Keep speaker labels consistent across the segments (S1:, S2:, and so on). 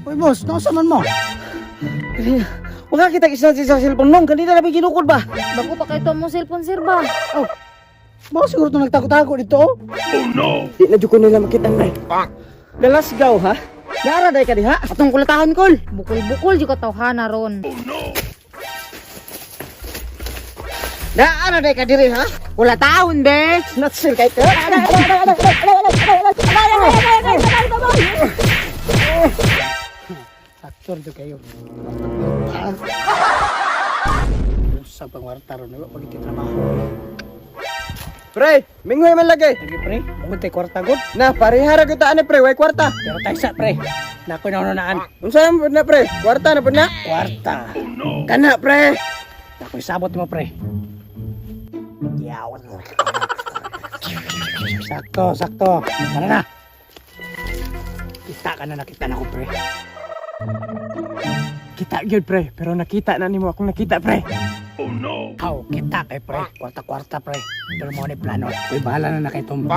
S1: Uy, boss, nasa man mo? Wala kita isa sa cellphone nung, kanina na may ginukod ba?
S2: Bago pa kayo mo cellphone, sir ba?
S1: Oh, baka siguro ito nagtago-tago dito, oh.
S3: Di na dyan ko nila makita na.
S1: Galasgaw, ha? Nara day ka di, ha? Atong kulatahon, kol.
S2: Bukol-bukol di ko tawhana ron.
S1: Nara day ka diri, ha? Kulatahon, be. Natsel kay ka. Aktor do kayo. Sa pangwarta ron, wala pag trabaho.
S3: Pre, minghoy man lagi.
S1: Sige, pre. Bukod tayo kwarta, god.
S3: Na, parihara ko taan pre, way kwarta.
S1: Pero tayo sa, pre. Nakoy na unaan.
S3: Unsa mo na pre? Kwarta na po na?
S1: Kwarta.
S3: Kana pre.
S1: Nakoy sabot mo, pre. Yawan mo. Sakto, sakto. Tara na. Kita ka na, nakita na ko, pre.
S3: Kita gyud pre, pero nakita na nimo akong nakita pre.
S1: Aw, kita kay pre. Kwarta-kwarta, pre. Pero mo ni plano. Uy, bahala na kay Tom.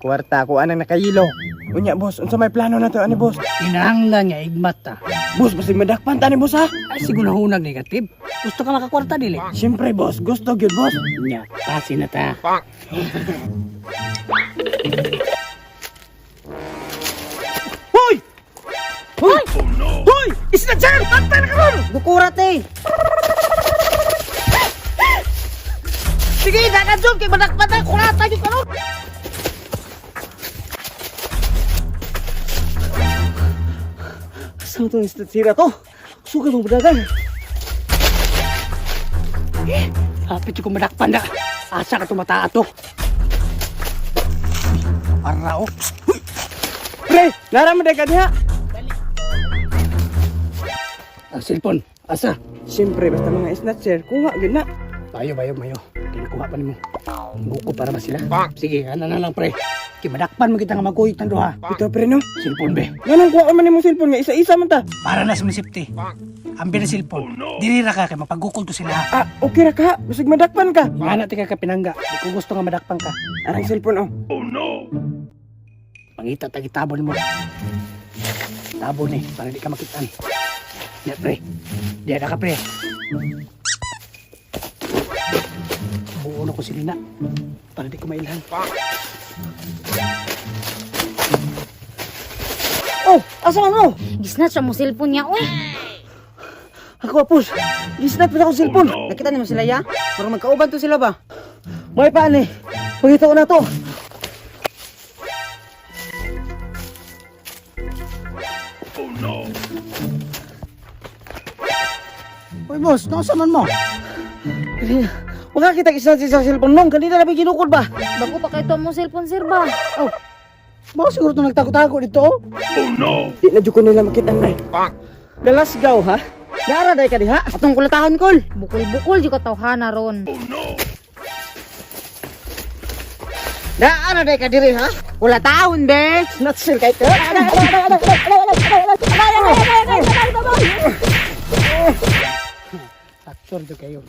S3: Kwarta ko anang nakayilo. Unya boss, unsa may plano na to ani boss?
S1: Kinahanglan nga igmat ta.
S3: Boss, basig madakpan ta ni boss ha.
S1: Ay, siguro hunag negative. Gusto ka makakwarta, dili?
S3: Siyempre boss, gusto gyud boss.
S1: Nya, pasi na ta.
S3: Hoy! Hoy! Hoy! Isna dyan! Pantay na ka ron!
S1: Bukurat eh. Sige, nakadjog kay badak-badak. Kurata yung karon. Saan ito yung sira to? Sugat mong badagan. Kapit yung kumadakpan na. Asa ka tumataa to? Arao.
S3: Pre, naraman ka diha.
S1: Ang cellphone. Asa?
S3: Siyempre, basta mga snatcher, kuha gyud na.
S1: Bayo. Kinukuha pa nimo. Buko para ba sila? Sige, ano na lang pre. Kimadakpan mo kita nga magkuyot ng duha.
S3: Ito pre no?
S1: Cellphone be.
S3: Ganun kuha ka man imong cellphone nga isa-isa man ta.
S1: Para na sa safety. Ambil na cellphone. Dili ra ka kay mapagukol to sila.
S3: Ah, okay ra ka. Basig madakpan ka.
S1: Ngana ti ka pinangga. Di ko gusto nga madakpan ka.
S3: Arang cellphone oh.
S1: Pangita tagi tabo nimo. Tabo ni para di ka makitaan. Ya pre. Di ada ka pre. Buo na ko silina. Para di ko mailhan. Oh, asa man mo?
S2: Gisnat siya mo cellphone niya, uy.
S1: Ako apos. Gisnat pa ako cellphone. Nakita niyo sila ya? Para magkauban to sila ba? May paani. Pagita ko na to. Uy, boss, nasa man mo? Wala kita isa sa cellphone nung, kanina na may ginukod ba?
S2: Bago pa kayo mo cellphone, sir ba?
S1: Oh, baka siguro ito nagtago-tago dito, oh.
S3: Di na dyan ko nila makita na.
S1: Galasgaw, ha? Nara day ka di, ha? Atong kulatahon, kol.
S2: Bukol-bukol di ko tawhana ron.
S1: Nara day ka diri, ha? Kulatahon, be. Natsel kay ka. Aktor do kayo.